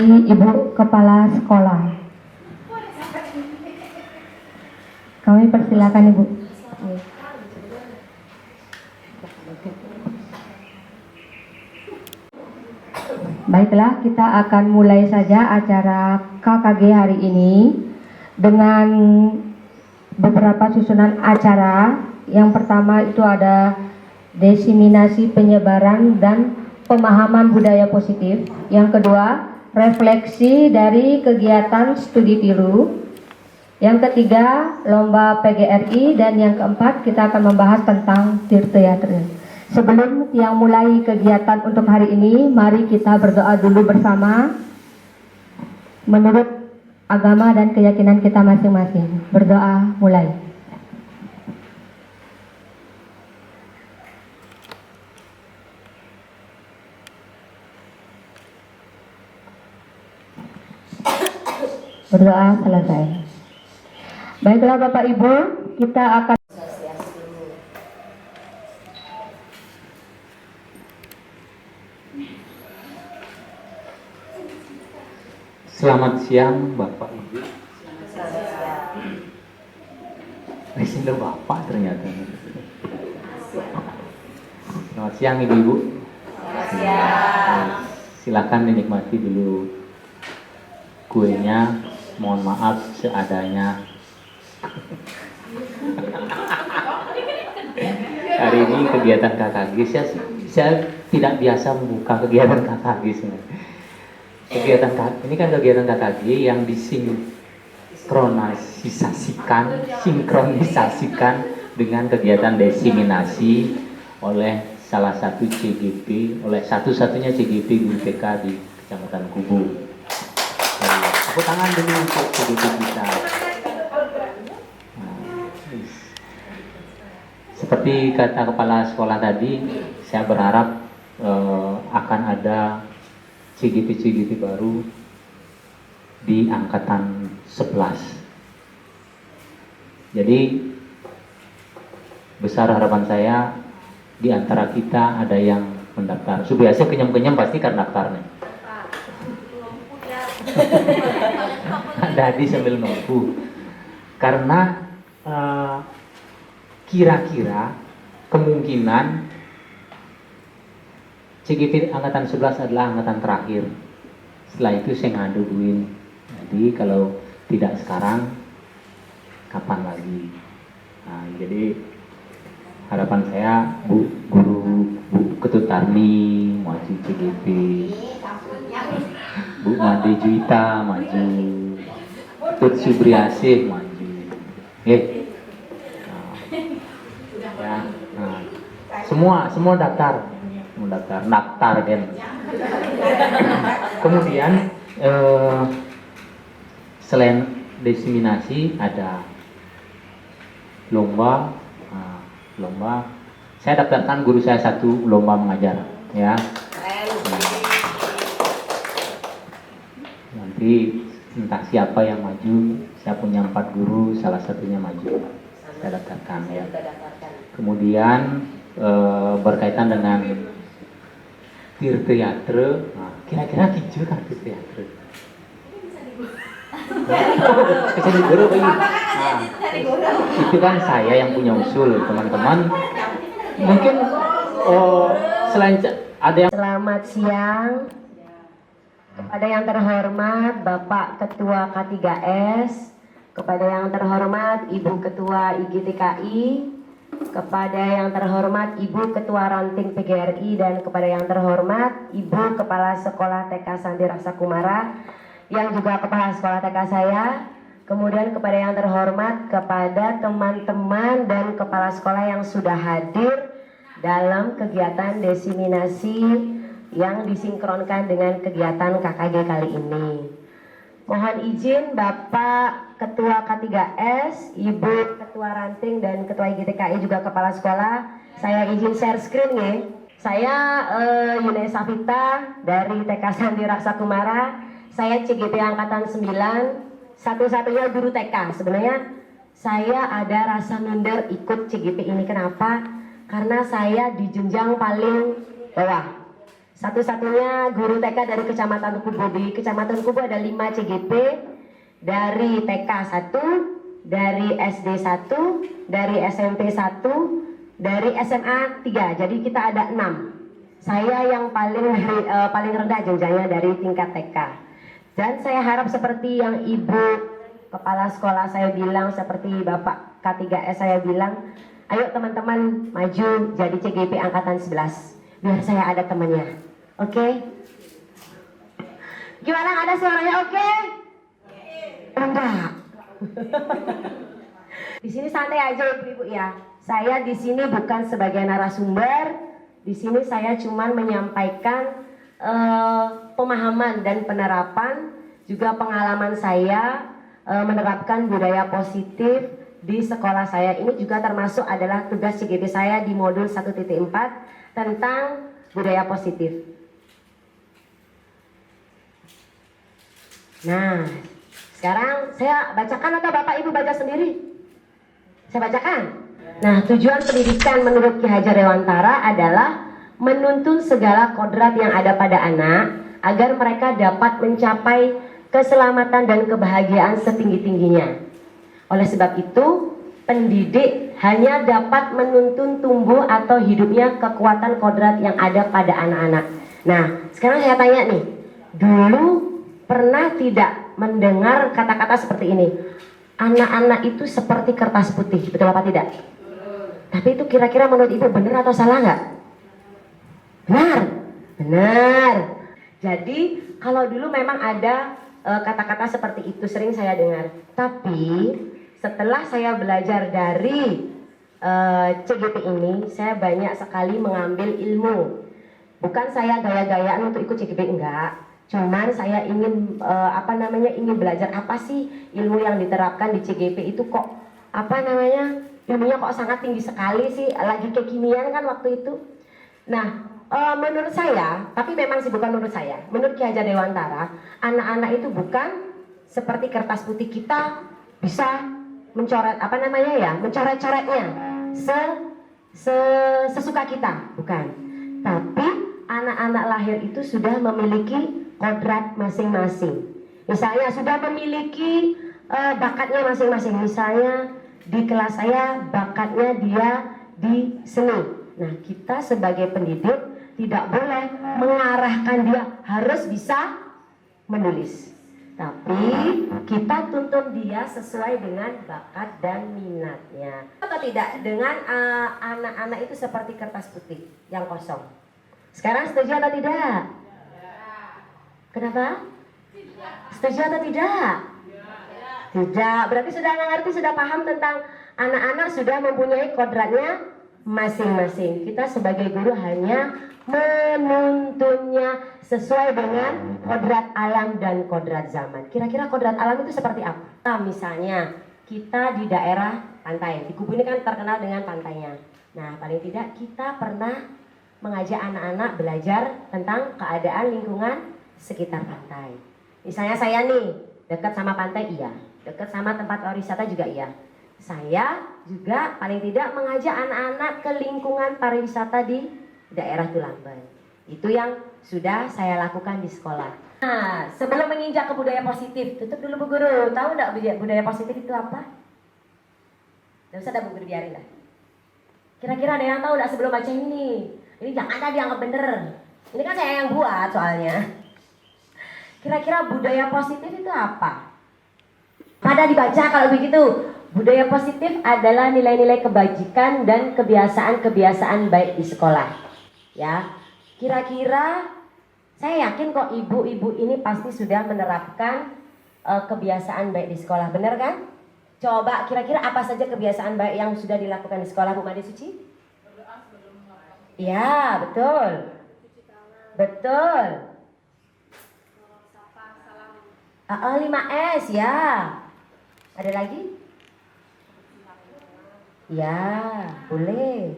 Ibu Kepala Sekolah. Kami persilakan Ibu. Baiklah, kita akan mulai saja acara KKG hari ini dengan beberapa susunan acara. Yang pertama itu ada diseminasi penyebaran dan pemahaman budaya positif. Yang kedua, refleksi dari kegiatan studi tilu. Yang ketiga, lomba PGRI. Dan yang keempat, kita akan membahas tentang tirtoyatra. Sebelum yang mulai kegiatan untuk hari ini, mari kita berdoa dulu bersama menurut agama dan keyakinan kita masing-masing. Berdoa mulai. Berdoa selesai. Baiklah Bapak Ibu, kita akan Selamat siang Bapak Ibu. Presiden Bapak ternyata. Selamat siang Ibu-ibu. Selamat siang. Silakan dinikmati dulu kuenya. Mohon maaf seadanya. Hari ini kegiatan KKG, saya tidak biasa membuka kegiatan KKG sebenarnya. Ini kan kegiatan KKG yang sinkronisasikan dengan kegiatan diseminasi oleh salah satu CGP, oleh satu-satunya CGP Guru TK di Kecamatan Kubu. Tepuk tangan dulu untuk CGP kita. Seperti kata kepala sekolah tadi, saya berharap akan ada CGP baru di angkatan 11. Jadi besar harapan saya di antara kita ada yang mendaftar. Biasa kenyam-kenyam pasti kan daftarnya. Dadi sambil nunggu. Karena kira-kira kemungkinan CGP angkatan 11 adalah angkatan terakhir. Setelah itu saya ngaduin. Jadi kalau tidak sekarang, kapan lagi? Nah, jadi harapan saya Bu Ketut Tarni maju CGP, Bu Made Juwita maju, Ketut Subriasih maju. Semua daftar kan. Kemudian selain diseminasi ada lomba. Saya daftarkan guru saya satu lomba mengajar, ya. Nanti entah siapa yang maju. Saya punya 4 guru, salah satunya maju. Saya daftarkan, ya. Kemudian berkaitan dengan tirtoyatra. Nah, kira-kira hijau kan tirtoyatra? Itu kan saya yang punya usul, teman-teman. Mungkin selain ada yang. Selamat siang kepada yang terhormat Bapak Ketua K3S, kepada yang terhormat Ibu Ketua IGTKI, kepada yang terhormat Ibu Ketua Ranting PGRI, dan kepada yang terhormat Ibu Kepala Sekolah TK Sandi Raksa Kumara yang juga kepala sekolah TK saya. Kemudian kepada yang terhormat kepada teman-teman dan kepala sekolah yang sudah hadir dalam kegiatan diseminasi yang disinkronkan dengan kegiatan KKG kali ini. Mohon izin Bapak Ketua K3S, Ibu Ketua Ranting dan Ketua IGTKI juga Kepala Sekolah, saya izin share screen ya. Saya Yunesa Vita dari TK Sandi Raksa Kumara. Saya CGP Angkatan 9, satu-satunya guru TK. Sebenarnya saya ada rasa minder ikut CGP ini. Kenapa? Karena saya di jenjang paling bawah. Satu-satunya guru TK dari Kecamatan Kubo. Di Kecamatan Kubo ada 5 CGP, dari TK 1, dari SD 1, dari SMP 1, dari SMA 3. Jadi kita ada 6. Saya yang paling rendah jenjangnya dari tingkat TK. Dan saya harap seperti yang Ibu Kepala Sekolah saya bilang, seperti Bapak K3S saya bilang, ayo teman-teman maju jadi CGP Angkatan 11. Biar saya ada temannya. Oke? Gimana, ada suaranya oke? Enggak. Di sini santai aja Ibu-ibu ya. Saya di sini bukan sebagai narasumber. Di sini saya cuma menyampaikan pemahaman dan penerapan, juga pengalaman saya menerapkan budaya positif di sekolah saya. Ini juga termasuk adalah tugas CGP saya di modul 1.4 tentang budaya positif. Nah, sekarang saya bacakan atau Bapak Ibu baca sendiri? Saya bacakan. Nah, tujuan pendidikan menurut Ki Hajar Dewantara adalah menuntun segala kodrat yang ada pada anak agar mereka dapat mencapai keselamatan dan kebahagiaan setinggi-tingginya. Oleh sebab itu, pendidik hanya dapat menuntun tumbuh atau hidupnya kekuatan kodrat yang ada pada anak-anak. Nah, sekarang saya tanya nih, dulu pernah tidak mendengar kata-kata seperti ini? Anak-anak itu seperti kertas putih, betul apa tidak? Tapi itu kira-kira menurut Ibu benar atau salah nggak? Benar, benar. Jadi kalau dulu memang ada kata-kata seperti itu sering saya dengar. Tapi setelah saya belajar dari CGP ini, saya banyak sekali mengambil ilmu. Bukan saya gaya-gayaan untuk ikut CGP, enggak. Cuman saya ingin ingin belajar apa sih ilmu yang diterapkan di CGP itu kok ilmunya kok sangat tinggi sekali sih, lagi kekinian kan waktu itu. Nah, menurut saya, tapi memang sih bukan menurut saya, menurut Ki Hajar Dewantara, anak-anak itu bukan seperti kertas putih, kita bisa mencoret mencoret-coretnya sesuka kita, bukan. Tapi anak-anak lahir itu sudah memiliki kodrat masing-masing. Misalnya sudah memiliki bakatnya masing-masing. Misalnya di kelas saya bakatnya dia di seni. Nah, kita sebagai pendidik tidak boleh mengarahkan dia harus bisa menulis. Tapi kita tuntun dia sesuai dengan bakat dan minatnya. Atau tidak dengan anak-anak itu seperti kertas putih yang kosong. Sekarang setuju atau tidak? Kenapa? Setuju atau tidak? Tidak. Berarti sudah mengerti, sudah paham tentang anak-anak sudah mempunyai kodratnya masing-masing. Kita sebagai guru hanya menuntunnya sesuai dengan kodrat alam dan kodrat zaman. Kira-kira kodrat alam itu seperti apa? Nah, misalnya kita di daerah pantai. Di Kubu ini kan terkenal dengan pantainya. Nah, paling tidak kita pernah mengajak anak-anak belajar tentang keadaan lingkungan sekitar pantai. Misalnya saya nih, dekat sama pantai iya, dekat sama tempat wisata juga iya. Saya juga paling tidak mengajak anak-anak ke lingkungan pariwisata di daerah Tulamben. Itu yang sudah saya lakukan di sekolah. Nah, sebelum menginjak ke budaya positif, tutup dulu Bu Guru. Tahu nggak budaya positif itu apa? Nggak usah dah Bu Guru, biarin lah. Kira-kira ada yang tahu nggak sebelum baca ini? Ini jangan ada dianggap bener. Ini kan saya yang buat soalnya. Kira-kira budaya positif itu apa? Pada dibaca kalau begitu. Budaya positif adalah nilai-nilai kebajikan dan kebiasaan-kebiasaan baik di sekolah. Ya, kira-kira saya yakin kok ibu-ibu ini pasti sudah menerapkan kebiasaan baik di sekolah, benar kan? Coba kira-kira apa saja kebiasaan baik yang sudah dilakukan di sekolah Bu Made Suci? Berdoa sebelum makan. Iya, betul. Betul. 5S ya. Ada lagi? Ya, boleh.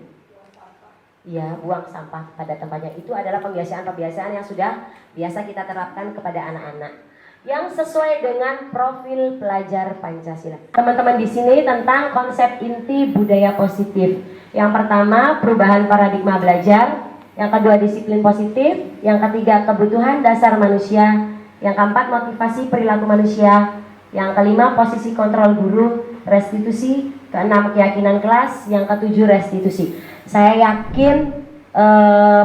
Ya, buang sampah pada tempatnya. Itu adalah kebiasaan-kebiasaan yang sudah biasa kita terapkan kepada anak-anak yang sesuai dengan profil pelajar Pancasila. Teman-teman di sini tentang konsep inti budaya positif. Yang pertama, perubahan paradigma belajar. Yang kedua, disiplin positif. Yang ketiga, kebutuhan dasar manusia. Yang keempat, motivasi perilaku manusia. Yang kelima, posisi kontrol guru, restitusi. Keenam, keyakinan kelas. Yang ketujuh, restitusi. Saya yakin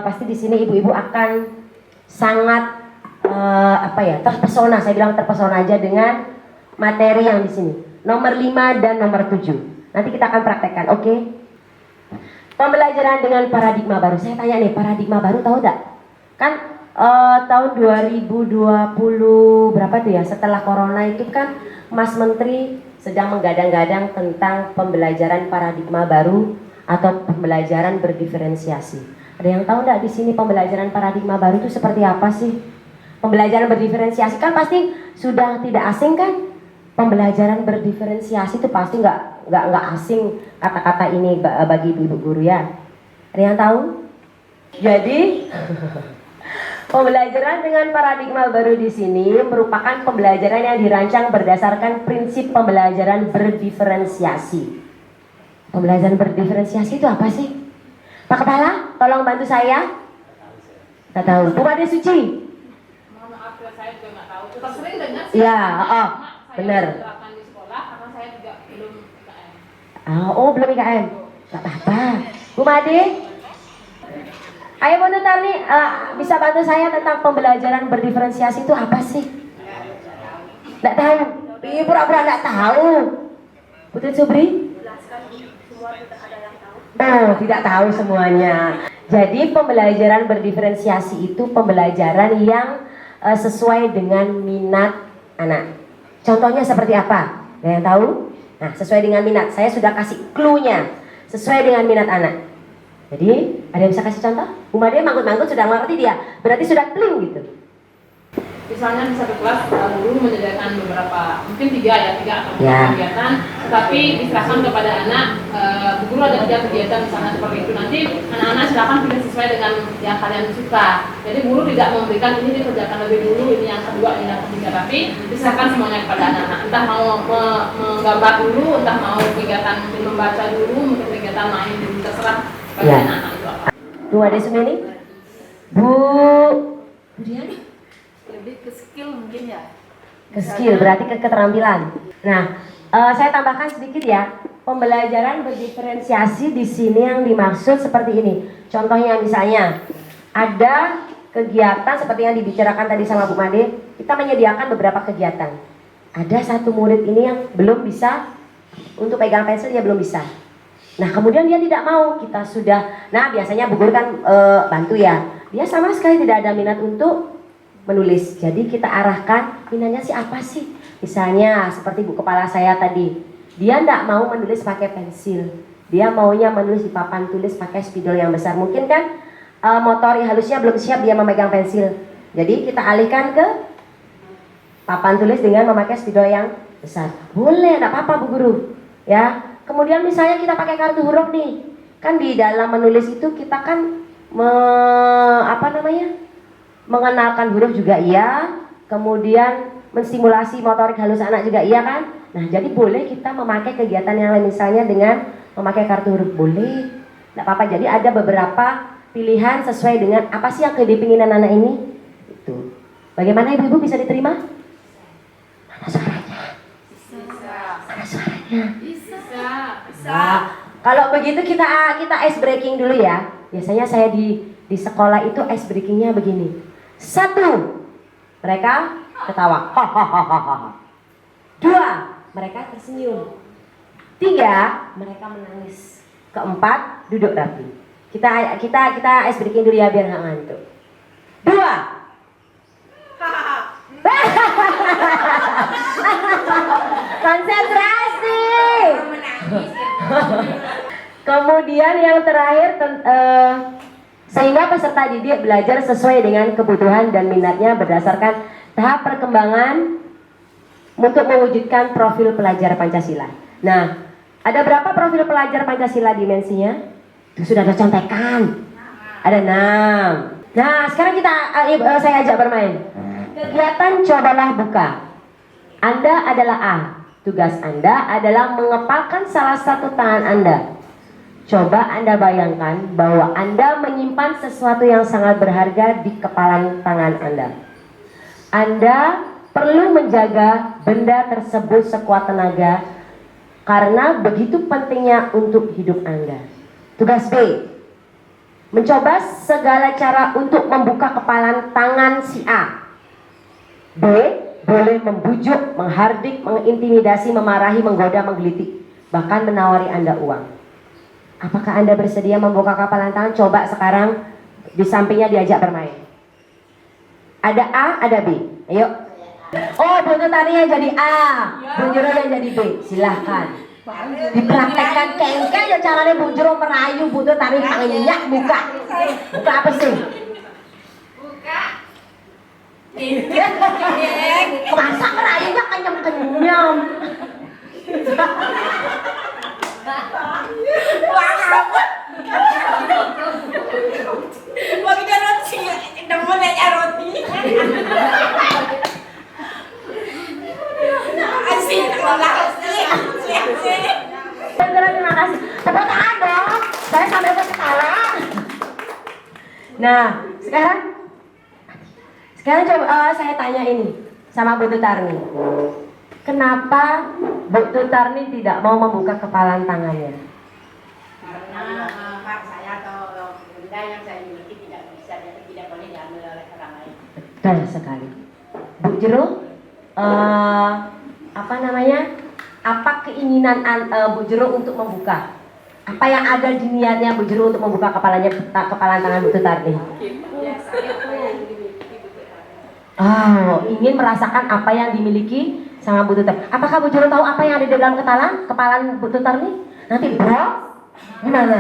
pasti di sini ibu-ibu akan sangat terpesona. Saya bilang terpesona aja dengan materi yang di sini. Nomor 5 dan nomor 7. Nanti kita akan praktekkan, oke? Pembelajaran dengan paradigma baru. Saya tanya nih, paradigma baru tahu tak? Kan tahun 2020 berapa tuh ya? Setelah corona itu kan Mas Menteri sedang menggadang-gadang tentang pembelajaran paradigma baru atau pembelajaran berdiferensiasi. Ada yang tahu nggak di sini pembelajaran paradigma baru itu seperti apa sih? Pembelajaran berdiferensiasi kan pasti sudah tidak asing kan? Pembelajaran berdiferensiasi itu pasti nggak asing kata-kata ini bagi ibu guru ya. Ada yang tahu? Jadi pembelajaran dengan paradigma baru di sini merupakan pembelajaran yang dirancang berdasarkan prinsip pembelajaran berdiferensiasi. Pembelajaran berdiferensiasi itu apa sih? Pak Kepala, tolong bantu saya. Nggak tahu. Bu Made Suci. Mohon maaf ya, saya juga nggak tahu. Tetap sering dengar sih. Iya, Saya benar. menerapkan di sekolah karena saya juga belum IKM. Belum IKM. Nggak apa-apa. Bu Made. Ayo Bu Nutani, bisa bantu saya tentang pembelajaran berdiferensiasi itu apa sih? Nggak tahu. Ih, pura-pura nggak tahu. Putri Subri? Oh, tidak tahu semuanya. Jadi pembelajaran berdiferensiasi itu pembelajaran yang sesuai dengan minat anak. Contohnya seperti apa? Ada yang tahu? Nah, sesuai dengan minat. Saya sudah kasih clue-nya. Sesuai dengan minat anak. Jadi, ada yang bisa kasih contoh? Bu Made manggut-manggut sudah ngerti dia. Berarti sudah clean gitu. Misalnya di satu kelas guru menyediakan beberapa, mungkin tiga atau Ya. kegiatan, tetapi diserahkan kepada anak. Bu guru ada 3 kegiatan misalnya seperti itu. Nanti anak-anak silakan pilih sesuai dengan yang kalian suka. Jadi guru tidak memberikan ini dikerjakan lebih dulu, ini yang kedua, ini yang ketiga, tapi diserahkan semuanya kepada anak-anak. Entah mau menggambar dulu, entah mau kegiatan membaca dulu, mungkin kegiatan main dulu, terserah pada Ya. anak-anak itu apa. Bu Made Sumeni? Bu Dian? Lebih ke skill mungkin ya. Ke skill, berarti ke keterampilan. Nah, saya tambahkan sedikit ya. Pembelajaran berdiferensiasi di sini yang dimaksud seperti ini. Contohnya misalnya, ada kegiatan seperti yang dibicarakan tadi sama Bu Made. Kita menyediakan beberapa kegiatan. Ada satu murid ini yang belum bisa untuk pegang pensil, dia belum bisa. Nah, kemudian dia tidak mau. Kita sudah, nah biasanya Bu Guru kan bantu ya. Dia sama sekali tidak ada minat untuk menulis. Jadi kita arahkan minatnya siapa sih? Misalnya seperti Bu Kepala saya tadi, dia tidak mau menulis pakai pensil, dia maunya menulis di papan tulis pakai spidol yang besar. Mungkin kan motori halusnya belum siap dia memegang pensil. Jadi kita alihkan ke papan tulis dengan memakai spidol yang besar. Boleh, tidak apa-apa Bu Guru. Ya. Kemudian misalnya kita pakai kartu huruf nih, kan di dalam menulis itu kita kan mengenalkan huruf juga iya, kemudian menstimulasi motorik halus anak juga iya kan. Nah, jadi boleh kita memakai kegiatan yang lain misalnya dengan memakai kartu huruf, boleh, tidak apa-apa. Jadi ada beberapa pilihan sesuai dengan apa sih yang kedipinginan anak ini. Itu. Bagaimana ibu-ibu, bisa diterima? Mana suaranya? Mana suaranya? Nah, kalau begitu kita ice breaking dulu ya. Biasanya saya di sekolah itu ice breakingnya begini. 1, mereka ketawa. 2, mereka tersenyum. 3, mereka menangis. 4, duduk rapi. Kita ice breaking dulu ya biar nggak ngantuk. 2. Konsentrasi. Kemudian yang terakhir sehingga peserta didik belajar sesuai dengan kebutuhan dan minatnya berdasarkan tahap perkembangan untuk mewujudkan profil pelajar Pancasila. Nah, ada berapa profil pelajar Pancasila dimensinya? Itu sudah ada contekan. Ada 6. Nah, sekarang saya ajak bermain. Kegiatan cobalah buka. Anda adalah A. Tugas Anda adalah mengepalkan salah satu tangan Anda. Coba Anda bayangkan bahwa Anda menyimpan sesuatu yang sangat berharga di kepalan tangan Anda. Anda perlu menjaga benda tersebut sekuat tenaga karena begitu pentingnya untuk hidup Anda. Tugas B, mencoba segala cara untuk membuka kepalan tangan si A. B, boleh membujuk, menghardik, mengintimidasi, memarahi, menggoda, menggelitik, bahkan menawari Anda uang. Apakah Anda bersedia membuka kepalan tangan? Coba sekarang di sampingnya diajak bermain. Ada A, ada B. Ayo. Oh, Bu Tutari yang jadi A, Bu Jero yang jadi B. Silahkan. Dipraktekkan kengke ya caranya Bu Jero merayu Bu Tutari panginyak buka. Buka apa sih? Buka. Masa merayunya kenyam-kenyam. Wag na roti. Naman na roti. Asin, wala asin. Terima kasih. Tepuk tangan dong. Saya sampai ketawa. Nah, sekarang coba saya tanya ini sama Bu Tutarni. Kenapa Bu Tutarni tidak mau membuka kepalan tangannya? Karena hak saya atau benda yang saya miliki tidak boleh diambil oleh orang lain. Betul sekali. Bu Jero, apa keinginan Bu Jero untuk membuka? Apa yang ada di niatnya Bu Jero untuk membuka kepalan tangan Bu Tutarni? Oh, ingin merasakan apa yang dimiliki sama Bu Tutarni. Apakah Bu Jero tahu apa yang ada di dalam kepalan Bu Tutarni? Nanti bro, gimana?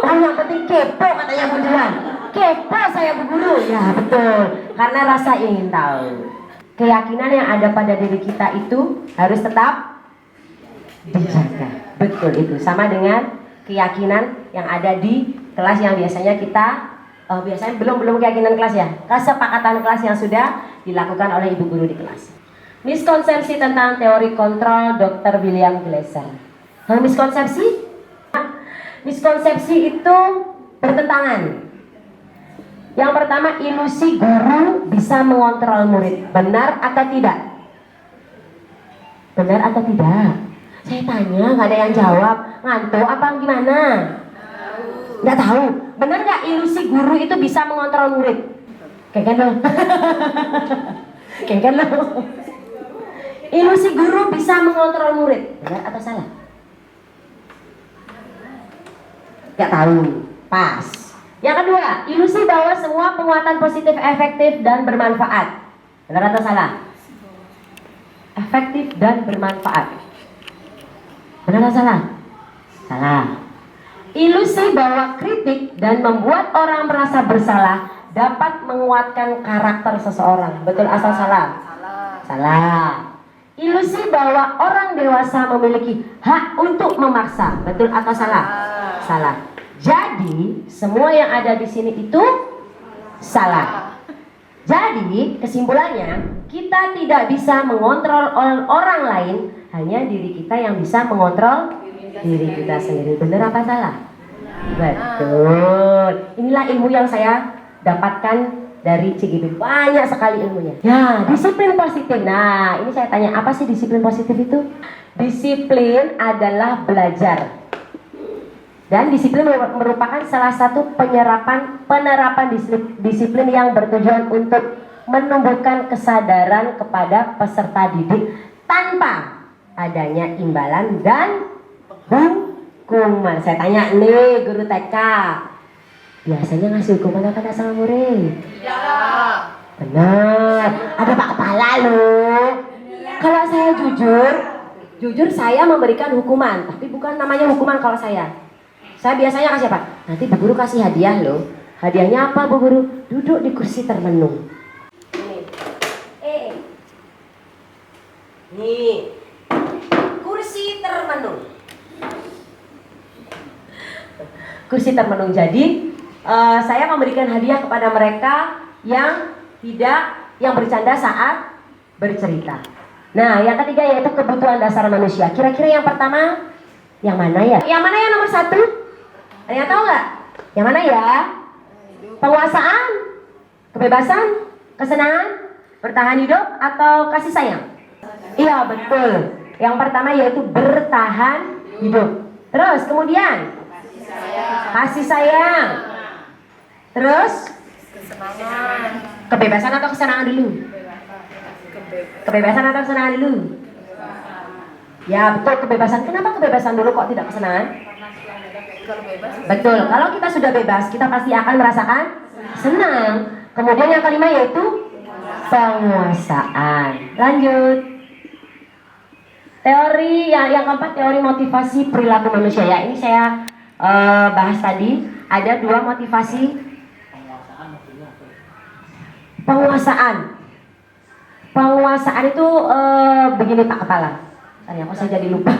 Yang penting kepo katanya Bu Juan. Kepo saya Bu Guru. Ya betul, karena rasa ingin tahu. Keyakinan yang ada pada diri kita itu harus tetap dijaga. Betul itu. Sama dengan keyakinan yang ada di kelas yang biasanya kita biasanya belum keyakinan kelas ya. Kesepakatan kelas yang sudah dilakukan oleh Ibu Guru di kelas. Miskonsepsi tentang teori kontrol Dr. William Glasser. Miskonsepsi? Miskonsepsi itu bertentangan. Yang pertama, ilusi guru bisa mengontrol murid. Benar atau tidak? Benar atau tidak? Saya tanya, nggak ada yang jawab. Ngantuk apa gimana? Nggak tahu. Benar nggak ilusi guru itu bisa mengontrol murid? Kengken loh. Kengken loh. Ilusi guru bisa mengontrol murid. Benar atau salah? Nggak tahu. Pas. Yang kedua, ilusi bahwa semua penguatan positif efektif dan bermanfaat. Benar atau salah? Efektif dan bermanfaat. Benar atau salah? Salah. Ilusi bahwa kritik dan membuat orang merasa bersalah dapat menguatkan karakter seseorang. Betul atau salah? Salah. Ilusi bahwa orang dewasa memiliki hak untuk memaksa. Betul atau salah? Salah. Jadi, semua yang ada di sini itu salah. Jadi, kesimpulannya, kita tidak bisa mengontrol orang lain, hanya diri kita yang bisa mengontrol diri kita sendiri. Benar apa salah? Betul. Inilah ilmu yang saya dapatkan dari CGB. Banyak sekali ilmunya. Ya, disiplin positif. Nah, ini saya tanya, apa sih disiplin positif itu? Disiplin adalah belajar. Dan disiplin merupakan salah satu penerapan disiplin yang bertujuan untuk menumbuhkan kesadaran kepada peserta didik tanpa adanya imbalan dan hukuman. Saya tanya nih guru TK, biasanya ngasih hukuman apa sama murid? Ya. Benar, ada Pak Kepala loh. Kalau saya jujur saya memberikan hukuman, tapi bukan namanya hukuman kalau saya. Saya biasanya kasih apa? Nanti Bu Guru kasih hadiah loh. Hadiahnya apa Bu Guru? Duduk di kursi termenung. Nih. Kursi termenung. Kursi termenung. Jadi saya memberikan hadiah kepada mereka yang bercanda saat bercerita. Nah, yang ketiga yaitu kebutuhan dasar manusia. Kira-kira yang pertama yang mana ya? Yang mana yang nomor 1? Ada yang tahu nggak? Yang mana ya? Penguasaan, kebebasan, kesenangan, bertahan hidup, atau kasih sayang? Iya, betul. Yang pertama yaitu bertahan hidup. Terus kemudian kasih sayang. Terus kebebasan atau kesenangan dulu? Kebebasan atau kesenangan dulu? Ya betul, kebebasan. Kenapa kebebasan dulu kok tidak kesenangan? Betul, kalau kita sudah bebas, kita pasti akan merasakan senang. Kemudian yang kelima yaitu penguasaan. Lanjut. Teori yang keempat, teori motivasi perilaku manusia ya. Ini saya bahas tadi. Ada 2 motivasi penguasaan. Penguasaan itu begini Pak Kepala. Kok saya jadi lupa.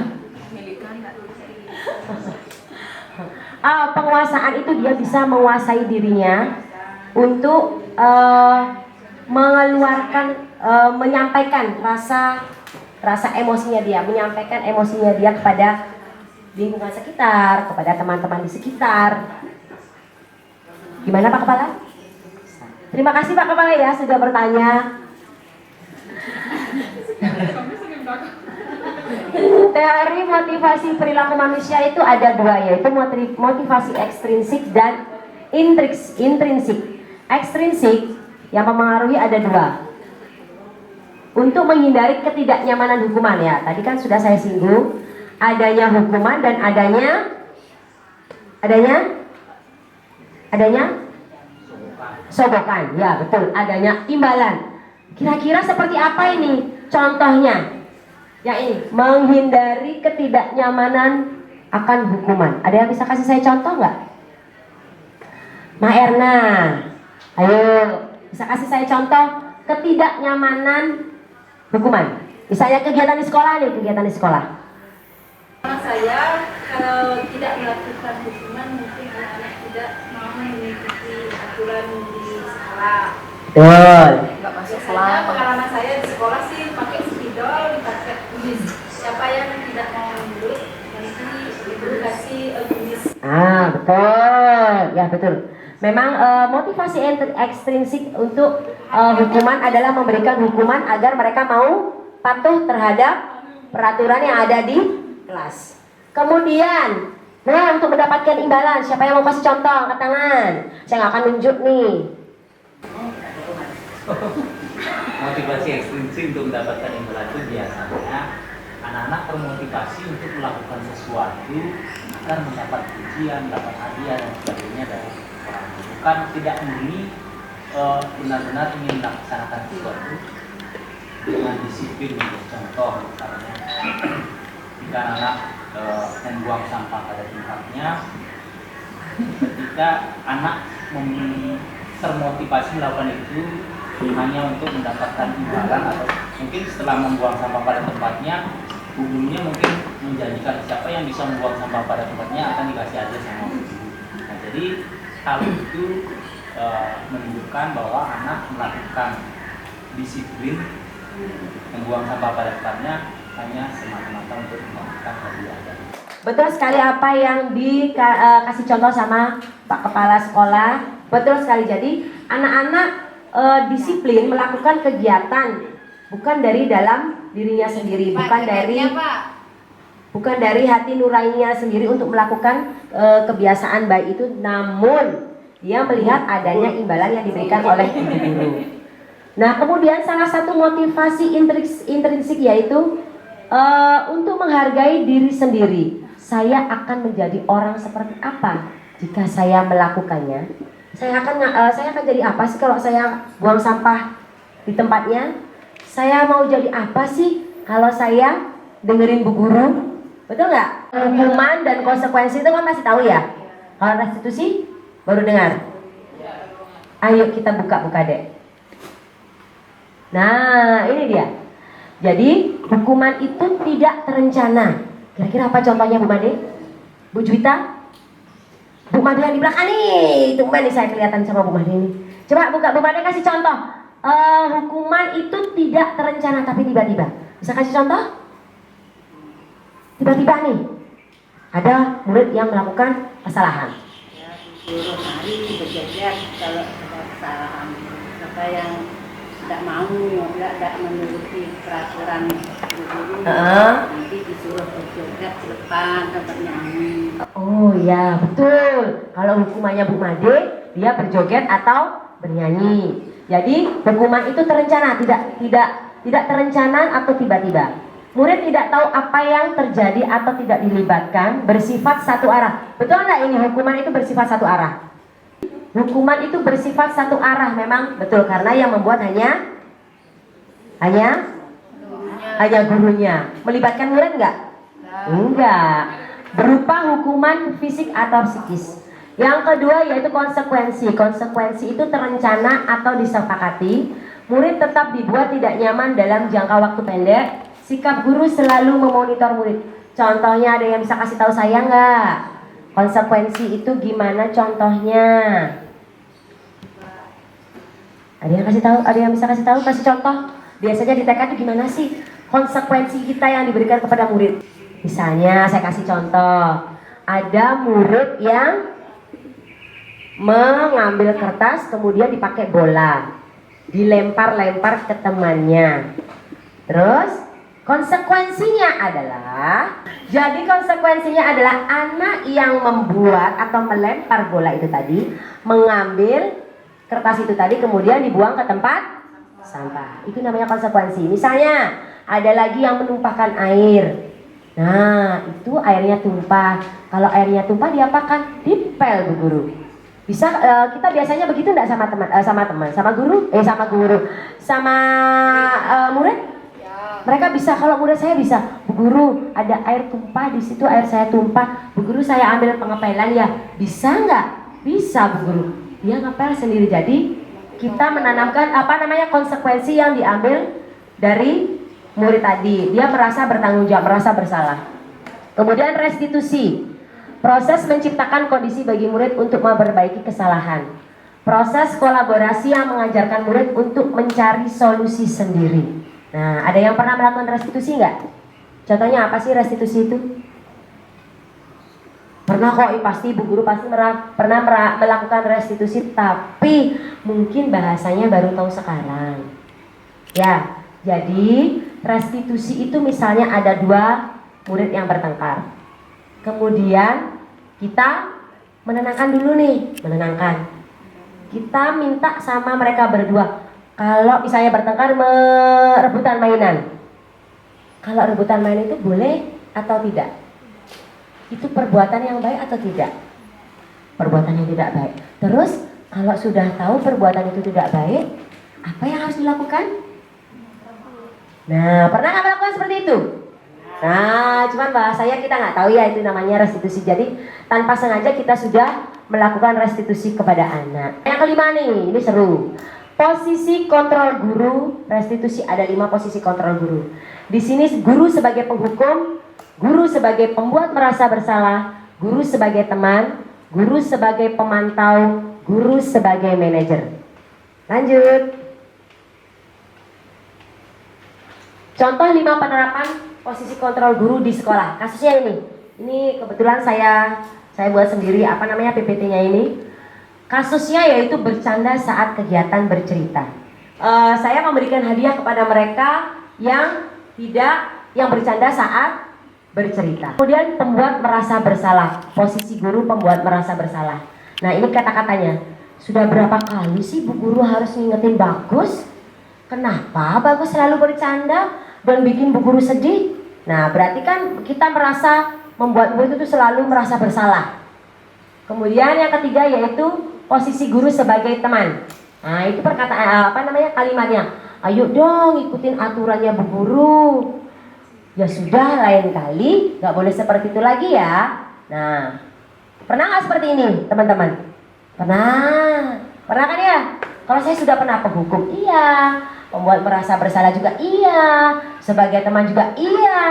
Penguasaan itu dia bisa menguasai dirinya untuk mengeluarkan, menyampaikan rasa emosinya dia, menyampaikan emosinya dia kepada lingkungan sekitar, kepada teman-teman di sekitar. Gimana Pak Kepala? Terima kasih Pak Kepala ya sudah bertanya. Teori motivasi perilaku manusia itu ada 2, yaitu motivasi ekstrinsik dan intrinsik. Ekstrinsik yang mempengaruhi ada 2. Untuk menghindari ketidaknyamanan hukuman ya. Tadi kan sudah saya singgung, adanya hukuman dan adanya sogokan. Ya, betul, adanya imbalan. Kira-kira seperti apa ini? Contohnya yang ini, menghindari ketidaknyamanan akan hukuman. Ada yang bisa kasih saya contoh nggak? Ma Erna, ayo bisa kasih saya contoh ketidaknyamanan hukuman. Misalnya kegiatan di sekolah nih, kegiatan di sekolah. Saya kalau tidak melakukan hukuman mungkin anak-anak tidak mau mengikuti aturan di sekolah. Betul. Biasanya pengalaman saya di sekolah sih pakai spidol, dipakai tulis. Siapa yang tidak mau menurut nanti ibu kasih tulis. Betul. Ya betul. Memang motivasi ekstrinsik untuk hukuman adalah memberikan hukuman agar mereka mau patuh terhadap peraturan yang ada di kelas. Kemudian, nah untuk mendapatkan imbalan, siapa yang mau kasih contoh? Angkat tangan. Saya nggak akan nunjuk nih. Motivasi ekstrinsik untuk mendapatkan imbalan itu biasanya anak-anak termotivasi untuk melakukan sesuatu agar mendapat pujian, dapat hadiah dan sebagainya dari orang. Bukan tidak murni benar-benar ingin melaksanakan sesuatu dengan disiplin. Contoh misalnya, jika anak membuang sampah pada tempatnya, ketika anak termotivasi melakukan itu hanya untuk mendapatkan imbalan, atau mungkin setelah membuang sampah pada tempatnya, gurunya mungkin menjanjikan siapa yang bisa membuang sampah pada tempatnya akan dikasih aja sama guru. Nah, jadi hal itu menunjukkan bahwa anak melakukan disiplin membuang sampah pada tempatnya hanya semata-mata untuk mendapatkan hadiah. Betul sekali apa yang dikasih contoh sama Pak Kepala Sekolah. Betul sekali. Jadi anak-anak disiplin melakukan kegiatan bukan dari dalam dirinya sendiri, bukan dari hati nuraninya sendiri untuk melakukan kebiasaan baik itu, namun dia melihat adanya imbalan yang diberikan oleh guru. Nah, kemudian salah satu motivasi intrinsik yaitu untuk menghargai diri sendiri. Saya akan menjadi orang seperti apa jika saya melakukannya? Saya akan jadi apa sih kalau saya buang sampah di tempatnya? Saya mau jadi apa sih kalau saya dengerin bu guru? Betul nggak? Hukuman dan konsekuensi itu kan masih tahu ya. Kalau restitusi baru dengar. Ayo kita buka deh. Nah, ini dia. Jadi hukuman itu tidak terencana. Kira-kira apa contohnya Bu Made? Bu Juwita? Bu Made yang di belakang nih, tumben nih saya kelihatan sama Bu Made ini. Coba buka, Bu Made kasih contoh. Hukuman itu tidak terencana tapi tiba-tiba. Bisa kasih contoh? Tiba-tiba nih, ada murid yang melakukan kesalahan. Ya, disuruh hari berjajar kalau ada kesalahan. Siapa yang tidak mau, tidak menuruti peraturan guru, nanti disuruh berjoget di depan tempat nyanyi. Oh ya, betul. Kalau hukumannya Bu Made, dia berjoget atau bernyanyi. Jadi hukuman itu terencana, tidak terencana atau tiba-tiba. Murid tidak tahu apa yang terjadi atau tidak dilibatkan, bersifat satu arah. Betul nggak ini hukuman itu bersifat satu arah? Hukuman itu bersifat satu arah, memang betul, karena yang membuat hanya gurunya. Melibatkan murid nggak? Enggak. Berupa hukuman fisik atau psikis. Yang kedua yaitu konsekuensi. Konsekuensi itu terencana atau disepakati. Murid tetap dibuat tidak nyaman dalam jangka waktu pendek. Sikap guru selalu memonitor murid. Contohnya ada yang bisa kasih tahu saya nggak? Konsekuensi itu gimana contohnya? Ada yang kasih tahu? Ada yang bisa kasih tahu? Kasih contoh. Biasanya di TK itu gimana sih konsekuensi kita yang diberikan kepada murid? Misalnya saya kasih contoh. Ada murid yang mengambil kertas kemudian dipakai bola, dilempar-lempar ke temannya. Terus konsekuensinya adalah, anak yang membuat atau melempar bola itu tadi mengambil kertas itu tadi kemudian dibuang ke tempat sampah. Itu namanya konsekuensi. Misalnya ada lagi yang menumpahkan air. Nah, itu airnya tumpah. Kalau airnya tumpah diapakan? Dipel Bu Guru. Bisa kita biasanya begitu enggak sama teman, sama guru, murid? Mereka bisa, kalau murid saya bisa, Bu Guru ada air tumpah di situ, air saya tumpah, Bu Guru saya ambil pengepelan ya, bisa nggak? Bisa Bu Guru. Dia ngepel sendiri. Jadi kita menanamkan konsekuensi yang diambil dari murid tadi. Dia merasa bertanggung jawab, merasa bersalah. Kemudian restitusi. Proses menciptakan kondisi bagi murid untuk memperbaiki kesalahan. Proses kolaborasi yang mengajarkan murid untuk mencari solusi sendiri. Nah, ada yang pernah melakukan restitusi nggak? Contohnya apa sih restitusi itu? Pernah kok, pasti Bu Guru pasti pernah melakukan restitusi, tapi mungkin bahasanya baru tahu sekarang. Ya, jadi restitusi itu misalnya ada dua murid yang bertengkar. Kemudian kita menenangkan dulu nih, kita minta sama mereka berdua, kalau misalnya bertengkar rebutan mainan, kalau rebutan mainan itu boleh atau tidak? Itu perbuatan yang baik atau tidak? Perbuatan yang tidak baik. Terus kalau sudah tahu perbuatan itu tidak baik, apa yang harus dilakukan? Nah, pernah nggak melakukan seperti itu? Nah, cuman bahasanya kita nggak tahu ya, itu namanya restitusi. Jadi tanpa sengaja kita sudah melakukan restitusi kepada anak. Yang kelima nih, ini seru. Posisi kontrol guru. Restitusi ada 5 posisi kontrol guru. Di sini guru sebagai penghukum, guru sebagai pembuat merasa bersalah, guru sebagai teman, guru sebagai pemantau, guru sebagai manajer. Lanjut. Contoh 5 penerapan posisi kontrol guru di sekolah. Kasusnya ini kebetulan saya buat sendiri PPT-nya ini. Kasusnya yaitu bercanda saat kegiatan bercerita. Saya memberikan hadiah kepada mereka yang bercanda saat bercerita. Kemudian pembuat merasa bersalah. Posisi guru pembuat merasa bersalah. Nah, ini kata-katanya. Sudah berapa kali sih Bu Guru harus ngingetin Bagus? Kenapa Bagus selalu bercanda dan bikin Bu Guru sedih? Nah, berarti kan kita merasa membuat murid itu selalu merasa bersalah. Kemudian yang ketiga yaitu posisi guru sebagai teman. Nah, itu perkataan kalimatnya. Ayo dong ikutin aturannya Bu Guru. Ya sudah, lain kali nggak boleh seperti itu lagi ya. Nah, pernah nggak seperti ini teman-teman? Pernah kan ya? Kalau saya sudah pernah penghukum, iya. Membuat merasa bersalah juga iya, sebagai teman juga iya.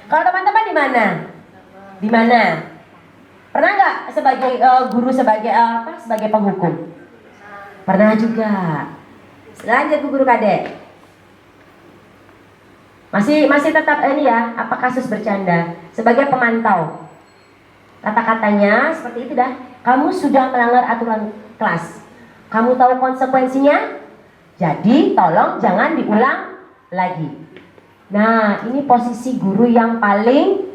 Kalau teman-teman di mana? Pernah nggak sebagai guru sebagai penghukum? Pernah juga. Lanjut Bu Guru Kadek. Masih tetap ini ya, apa kasus bercanda sebagai pemantau. Kata-katanya seperti itu dah. Kamu sudah melanggar aturan kelas. Kamu tahu konsekuensinya? Jadi tolong jangan diulang lagi. Nah, ini posisi guru yang paling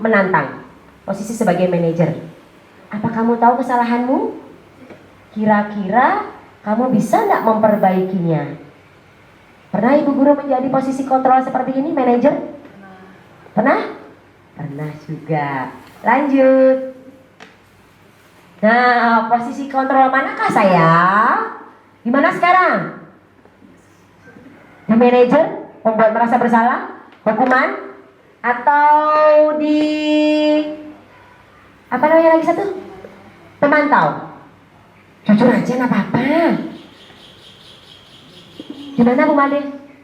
menantang. Posisi sebagai manajer. Apa kamu tahu kesalahanmu? Kira-kira kamu bisa nggak memperbaikinya? Pernah ibu guru menjadi posisi kontrol seperti ini, manajer? Pernah? Pernah juga. Lanjut. Nah, posisi kontrol manakah saya? Di mana sekarang? Di manajer, membuat merasa bersalah, hukuman, atau di apa namanya lagi satu? Pemantau. Jujur aja, nggak apa-apa. Gimana Bu Made?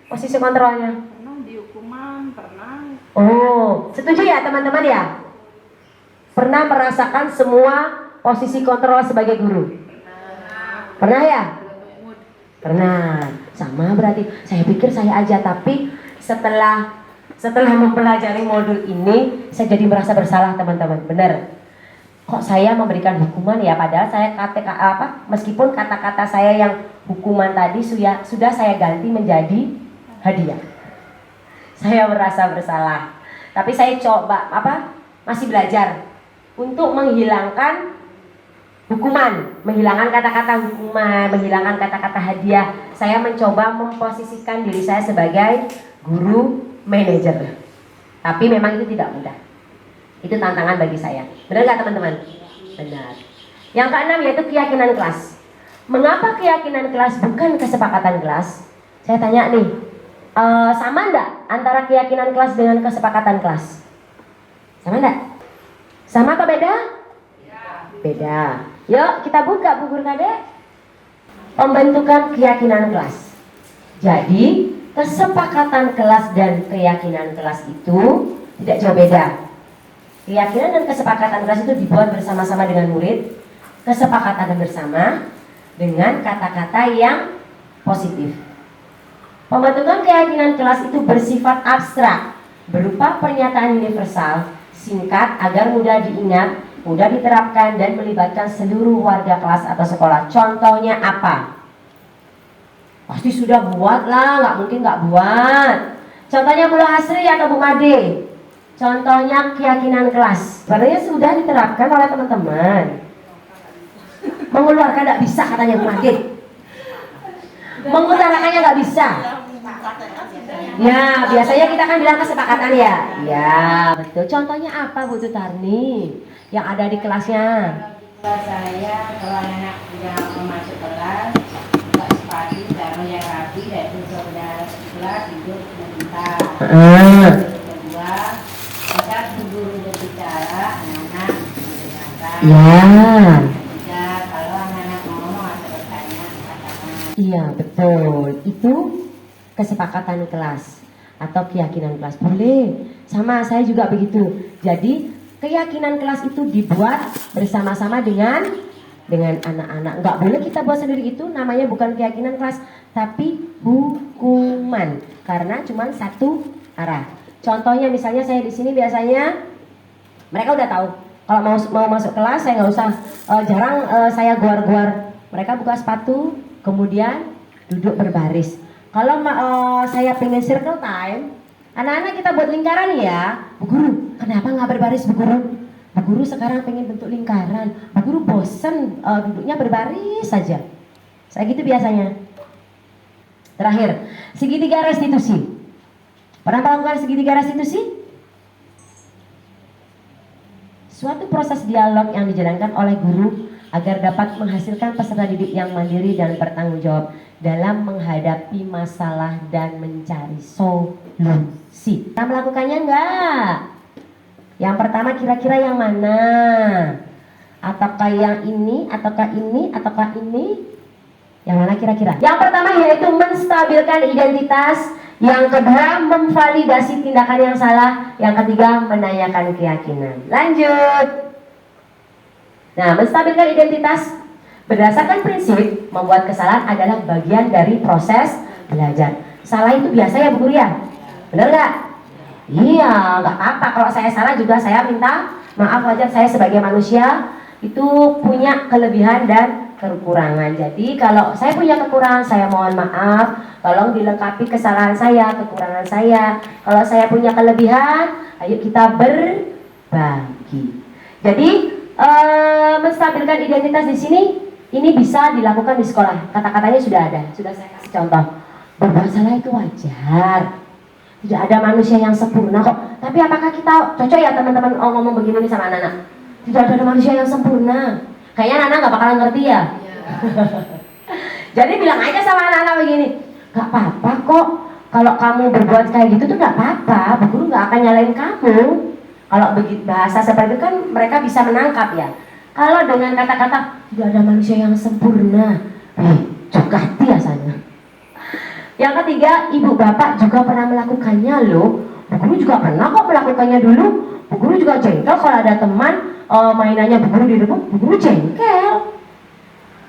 Posisi kontrolnya? Pernah di hukuman, pernah. Oh, setuju ya teman-teman ya? Pernah merasakan semua posisi kontrol sebagai guru? Pernah ya? Pernah. Sama berarti. Saya pikir saya aja, tapi setelah mempelajari modul ini, saya jadi merasa bersalah teman-teman. Benar. Kok saya memberikan hukuman ya? Padahal saya meskipun kata-kata saya yang hukuman tadi sudah saya ganti menjadi hadiah. Saya merasa bersalah. Tapi saya coba masih belajar untuk menghilangkan hukuman, menghilangkan kata-kata hukuman, menghilangkan kata-kata hadiah. Saya mencoba memposisikan diri saya sebagai guru manajer. Tapi memang itu tidak mudah. Itu tantangan bagi saya. Benar nggak teman-teman? Benar. Yang keenam yaitu keyakinan kelas. Mengapa keyakinan kelas bukan kesepakatan kelas? Saya tanya nih, sama enggak antara keyakinan kelas dengan kesepakatan kelas? Sama enggak? Sama atau beda? Beda. Yuk kita buka Bu Guru Kade. Pembentukan keyakinan kelas. Jadi kesepakatan kelas dan keyakinan kelas itu tidak jauh beda. Keyakinan dan kesepakatan kelas itu dibuat bersama-sama dengan murid. Kesepakatan bersama dengan kata-kata yang positif. Pembentukan keyakinan kelas itu bersifat abstrak, berupa pernyataan universal, singkat agar mudah diingat, mudah diterapkan dan melibatkan seluruh warga kelas atau sekolah. Contohnya apa? Pasti sudah buat lah, nggak mungkin nggak buat. Contohnya Bu Hasri atau Bu Made. Contohnya keyakinan kelas. Sebenarnya sudah diterapkan oleh teman-teman. Mengeluarkan nggak bisa katanya Bu Made. Mengutarakannya nggak bisa. Ya, biasanya kita kan bilang kesepakatan ya. Ya, betul. Contohnya apa Bu Tutarni yang ada di kelasnya? Kelas saya kalau anak yang mau masuk kelas buka sepatu cara yang rapi dan saudara kelas tidur sebentar. Kedua, saat guru berbicara anak-anak mendengarkan. Ya. Ketiga, kalau anak-anak ngomong atau bertanya katakan. Iya, betul. Itu kesepakatan kelas atau keyakinan kelas. Boleh. Sama saya juga begitu. Jadi keyakinan kelas itu dibuat bersama-sama dengan anak-anak. Nggak boleh kita buat sendiri, itu namanya bukan keyakinan kelas, tapi hukuman. Karena cuma satu arah. Contohnya misalnya saya di sini biasanya mereka udah tahu kalau mau masuk kelas saya nggak usah jarang saya guar-guar. Mereka buka sepatu kemudian duduk berbaris. Kalau saya pengen circle time, anak-anak kita buat lingkaran ya. Bu Guru, kenapa nggak berbaris Bu Guru? Bu Guru sekarang pengen bentuk lingkaran. Bu Guru bosen duduknya berbaris saja. Saya gitu biasanya. Terakhir, segitiga restitusi. Pernah melakukan segitiga restitusi? Suatu proses dialog yang dijalankan oleh guru agar dapat menghasilkan peserta didik yang mandiri dan bertanggung jawab dalam menghadapi masalah dan mencari solusi. Kita melakukannya enggak? Yang pertama kira-kira yang mana? Ataukah yang ini, ataukah ini, ataukah ini? Yang mana kira-kira? Yang pertama yaitu menstabilkan identitas. Yang kedua memvalidasi tindakan yang salah. Yang ketiga menanyakan keyakinan. Lanjut. Nah, menstabilkan identitas berdasarkan prinsip membuat kesalahan adalah bagian dari proses belajar. salah itu biasa ya Bu Guru ya? Bener nggak? Iya, nggak apa-apa. Kalau saya salah juga saya minta maaf, wajar. Saya sebagai manusia itu punya kelebihan dan kekurangan. Jadi kalau saya punya kekurangan, saya mohon maaf. Tolong dilengkapi kesalahan saya, kekurangan saya. Kalau saya punya kelebihan, ayo kita berbagi. Jadi menstabilkan identitas di sini ini bisa dilakukan di sekolah. Kata-katanya sudah ada, sudah saya kasih contoh. Berbuat salah itu wajar. Tidak ada manusia yang sempurna kok. Tapi apakah kita cocok ya teman-teman ngomong begini nih sama anak-anak? Tidak ada manusia yang sempurna. Kayaknya anak-anak gak bakalan ngerti ya. Jadi bilang aja sama anak-anak begini, gak apa-apa kok. Kalau kamu berbuat kayak gitu tuh gak apa-apa. Bu Guru gak akan nyalain kamu. Kalau begitu bahasa seperti itu kan mereka bisa menangkap ya. Kalau dengan kata-kata tidak ada manusia yang sempurna, juga hati ya sana. Yang ketiga, ibu bapak juga pernah melakukannya loh. Bu Guru juga pernah kok melakukannya dulu. Bu Guru juga jengkel kalau ada teman mainannya Bu Guru direbut, Bu Guru jengkel.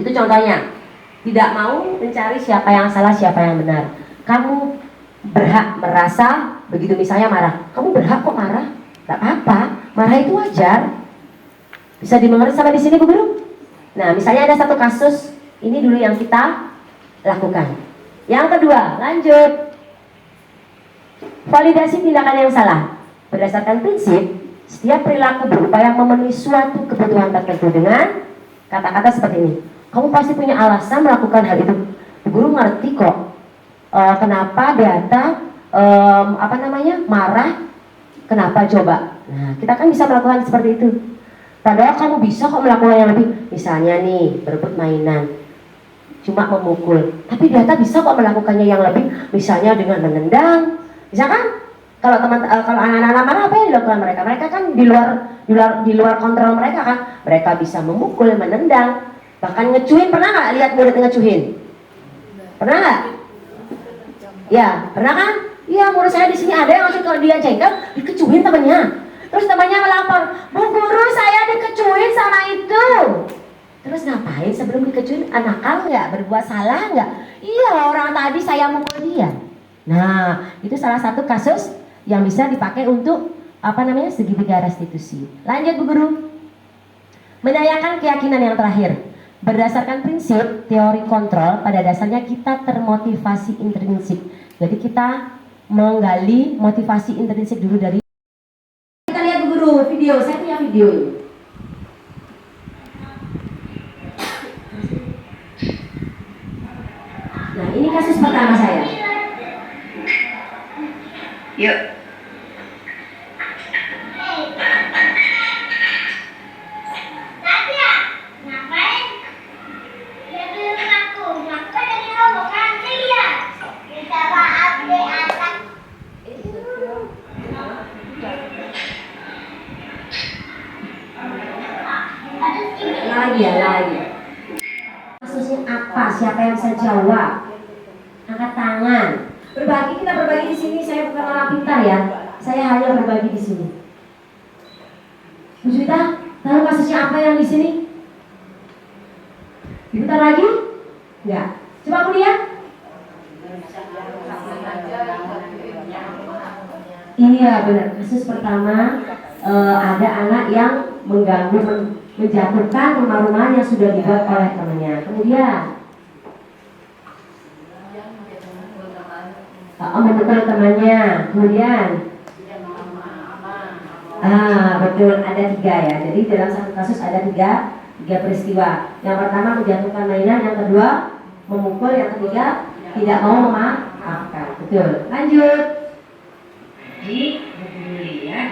Itu contohnya. Tidak mau mencari siapa yang salah, siapa yang benar. Kamu berhak merasa begitu misalnya marah. Kamu berhak kok marah. Gak apa-apa, marah itu wajar. Bisa dimengerti sampai di sini Bu Guru? Nah, misalnya ada satu kasus, ini dulu yang kita lakukan. Yang kedua, lanjut. Validasi tindakan yang salah. Berdasarkan prinsip, setiap perilaku berupaya memenuhi suatu kebutuhan tertentu dengan kata-kata seperti ini. Kamu pasti punya alasan melakukan hal itu. Bu Guru ngerti kok kenapa Beata marah. Kenapa coba? Nah, kita kan bisa melakukan seperti itu. Padahal kamu bisa kok melakukan yang lebih. Misalnya nih, berebut mainan, cuma memukul. Tapi Beata bisa kok melakukannya yang lebih. Misalnya dengan menendang. Bisa kan? Kalau kalau anak-anak marah apa yang dilakukan mereka? Mereka kan di luar kontrol mereka kan. Mereka bisa memukul, menendang, bahkan ngecuhin. Pernah nggak lihat murid ngecuhin? Pernah nggak? Ya, pernah kan? Iya, murid saya di sini ada yang langsung kalau dia jengkel dikecuhin temannya. Terus temannya melapor, Bu Guru saya dikecuhin sama itu. Terus ngapain sebelum dikecuhin? Nakal nggak? Berbuat salah nggak? Iya, orang tadi saya mukul dia. Nah, itu salah satu kasus yang bisa dipakai untuk segitiga restitusi. Lanjut Bu Guru. Menanyakan keyakinan yang terakhir. Berdasarkan prinsip teori kontrol, pada dasarnya kita termotivasi intrinsik. Jadi kita menggali motivasi intrinsik dulu dari. Kita lihat Bu Guru video, saya punya video ini. Nah, ini kasus pertama saya. Yuk. Lagi. Kasusnya apa? Siapa yang bisa jawab? Angkat tangan. Kita berbagi di sini. Saya bukan orang pintar ya. Saya hanya berbagi di sini. Bu Juwita, tahu kasusnya apa yang di sini? Diputar lagi? Enggak. Coba aku lihat. Iya benar. Kasus pertama ada anak yang mengganggu, menjatuhkan rumah-rumah yang sudah dibuat oleh temannya. Kemudian memukul temannya. Kemudian betul, ada 3 ya. Jadi dalam satu kasus ada tiga peristiwa. Yang pertama menjatuhkan mainan, yang kedua memukul, yang ketiga tidak mau memaafkan. Betul. Lanjut. Jadi ya,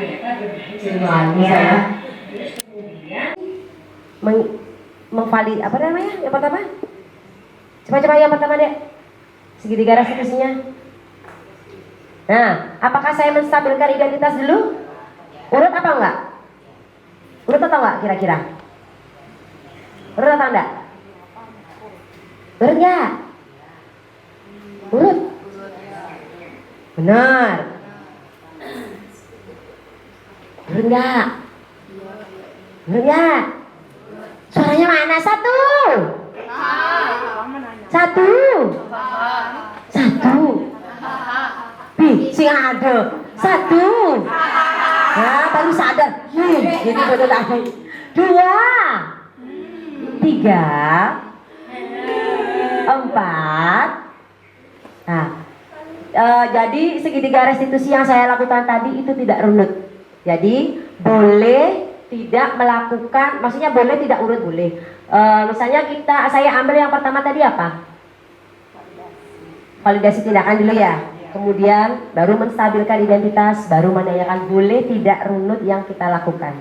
saya mengvalid yang pertama? Coba yang pertama deh. Segitiga restitusinya. Nah, apakah saya menstabilkan identitas dulu? Urut apa enggak? Urut atau enggak kira-kira? Urut atau enggak? Urut enggak? Urut? Benar. Urut enggak? Urut enggak? Suaranya mana? Satu. sing ada. Satu. Nah, baru sadar. Jadi betul lagi. Dua. Tiga. Empat. Nah, jadi segitiga restitusi yang saya lakukan tadi itu tidak runut. Jadi boleh tidak melakukan, maksudnya boleh tidak urut boleh. Misalnya saya ambil yang pertama tadi apa? Validasi tindakan dulu ya. Kemudian baru menstabilkan identitas, baru menanyakan boleh tidak runut yang kita lakukan.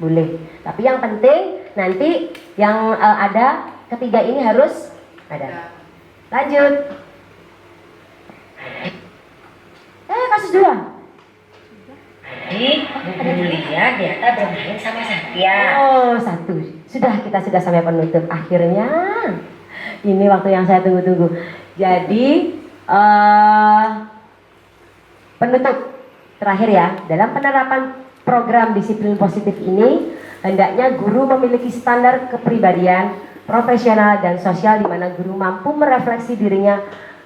Boleh. Tapi yang penting nanti yang ada ketiga ini harus ada. Lanjut. Kasus 2. Jadi ada Julia, Diata bermain sama Satya. Oh, 1. Sudah sampai penutup. Akhirnya ini waktu yang saya tunggu-tunggu. Jadi penutup terakhir ya. Dalam penerapan program disiplin positif ini, hendaknya guru memiliki standar kepribadian, profesional dan sosial di mana guru mampu merefleksi dirinya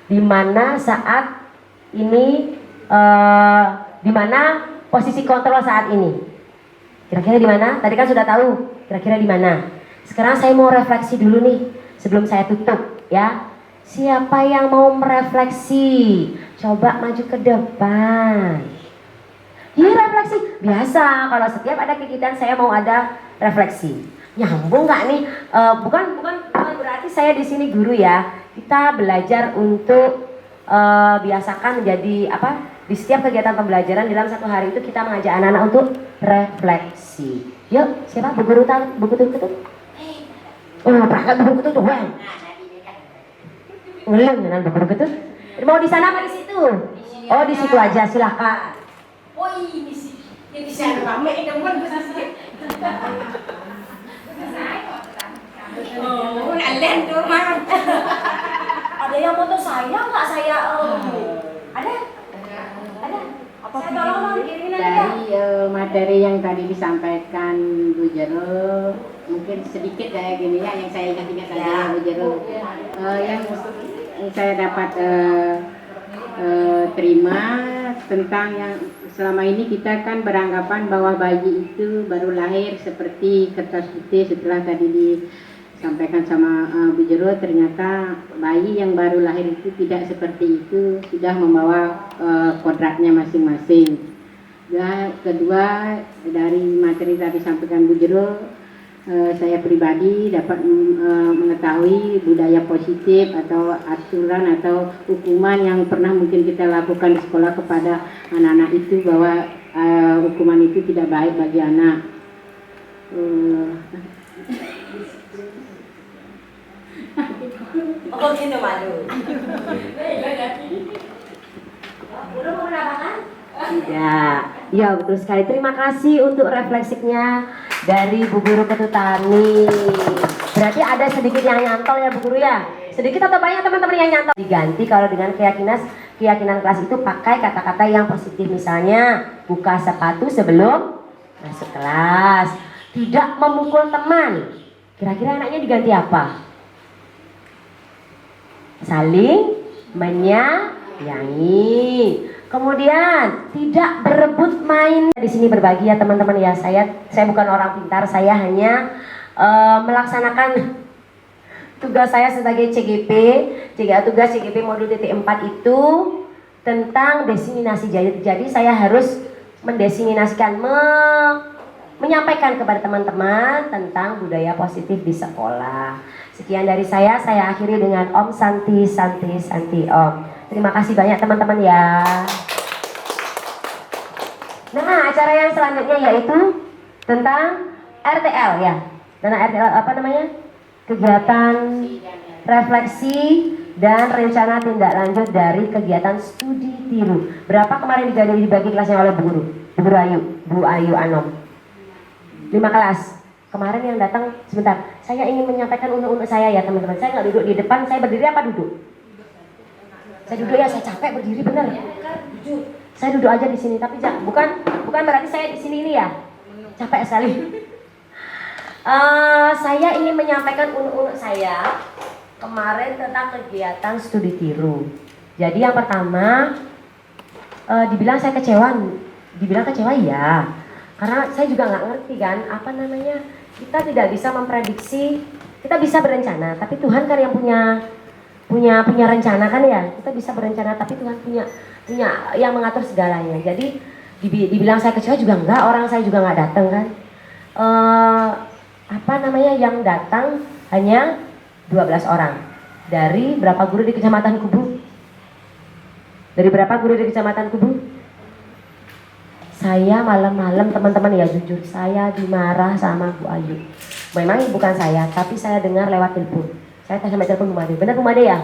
di mana saat ini, di mana posisi kontrol saat ini. Kira-kira di mana? Tadi kan sudah tahu. Kira-kira di mana? Sekarang saya mau refleksi dulu nih sebelum saya tutup ya. Siapa yang mau merefleksi? Coba maju ke depan. Ini refleksi biasa. Kalau setiap ada kegiatan saya mau ada refleksi. Nyambung nggak nih? Bukan berarti saya di sini guru ya. Kita belajar untuk biasakan menjadi apa? Di setiap kegiatan pembelajaran dalam satu hari itu kita mengajak anak-anak untuk refleksi. Yuk, siapa buku tutup? Oh, perangkat buku tutup, Bang. Ngeleng dengan buku tutup. Mau di sana apa di situ? Oh, di situ aja, silakan. Oh ini sih, ini saya rame teman besar. Oh, nalen tuh mah. Ada yang foto saya nggak saya? Ada? Saya tolong kirimin aja. Dari materi yang tadi disampaikan Bu Jero, mungkin sedikit kayak gini ya, yang saya ingat saja Bu Jero. Yang saya dapat terima tentang yang selama ini kita kan beranggapan bahwa bayi itu baru lahir seperti kertas putih. Setelah tadi disampaikan sama Bu Jero, ternyata bayi yang baru lahir itu tidak seperti itu, sudah membawa kodratnya masing-masing. Dan kedua, dari materi tadi disampaikan Bu Jero, saya pribadi dapat mengetahui budaya positif atau aturan atau hukuman yang pernah mungkin kita lakukan di sekolah kepada anak-anak itu, bahwa hukuman itu tidak baik bagi anak. Oh, gitu malu. Guru mau menambahkan? Tidak. Ya, betul sekali. Terima kasih untuk refleksinya dari Bu Guru Ketutani. Berarti ada sedikit yang nyantol ya Bu Guru ya? Sedikit atau banyak teman-teman yang nyantol? Diganti kalau dengan keyakinan kelas itu pakai kata-kata yang positif. Misalnya, buka sepatu sebelum masuk kelas. Tidak memukul teman. Kira-kira anaknya diganti apa? Saling menyayangi. Kemudian tidak berebut main. Di sini berbagi ya teman-teman ya. Saya bukan orang pintar. Saya hanya melaksanakan tugas saya sebagai CGP. Tugas CGP modul T4 itu tentang diseminasi. Jadi saya harus mendeseminasikan, menyampaikan kepada teman-teman tentang budaya positif di sekolah. Sekian dari saya akhiri dengan Om Santi Om. Terima kasih banyak teman-teman ya. Nah, acara yang selanjutnya yaitu tentang RTL ya. Tentang RTL apa namanya? Kegiatan refleksi dan rencana tindak lanjut dari kegiatan studi tiru. Berapa kemarin dibagi kelasnya oleh Bu Ayu Anom? 5 kelas. Kemarin yang datang, sebentar, saya ingin menyampaikan unek-unek saya ya teman-teman. Saya nggak duduk di depan, saya berdiri apa duduk? Saya duduk ya, saya capek berdiri bener. Saya duduk aja di sini, tapi bukan berarti saya di sini ini ya. Capek sekali. Saya ingin menyampaikan unek-unek saya kemarin tentang kegiatan studi tiru. Jadi yang pertama, dibilang saya kecewa, dibilang kecewa ya. Karena saya juga nggak ngerti kan, apa namanya, kita tidak bisa memprediksi, kita bisa berencana, tapi Tuhan kan yang punya rencana kan ya. Kita bisa berencana, tapi Tuhan punya yang mengatur segalanya. Jadi dibilang saya kecewa juga enggak, orang saya juga nggak datang kan. Apa namanya, yang datang hanya 12 orang. Dari berapa guru di Kecamatan Kubu? Dari berapa guru di Kecamatan Kubu? Saya malam-malam teman-teman ya, jujur saya dimarah sama Bu Ayu. Memang bukan saya, tapi saya dengar lewat telepon. Saya sampai telepon Bu Made. Benar Bu Made ya?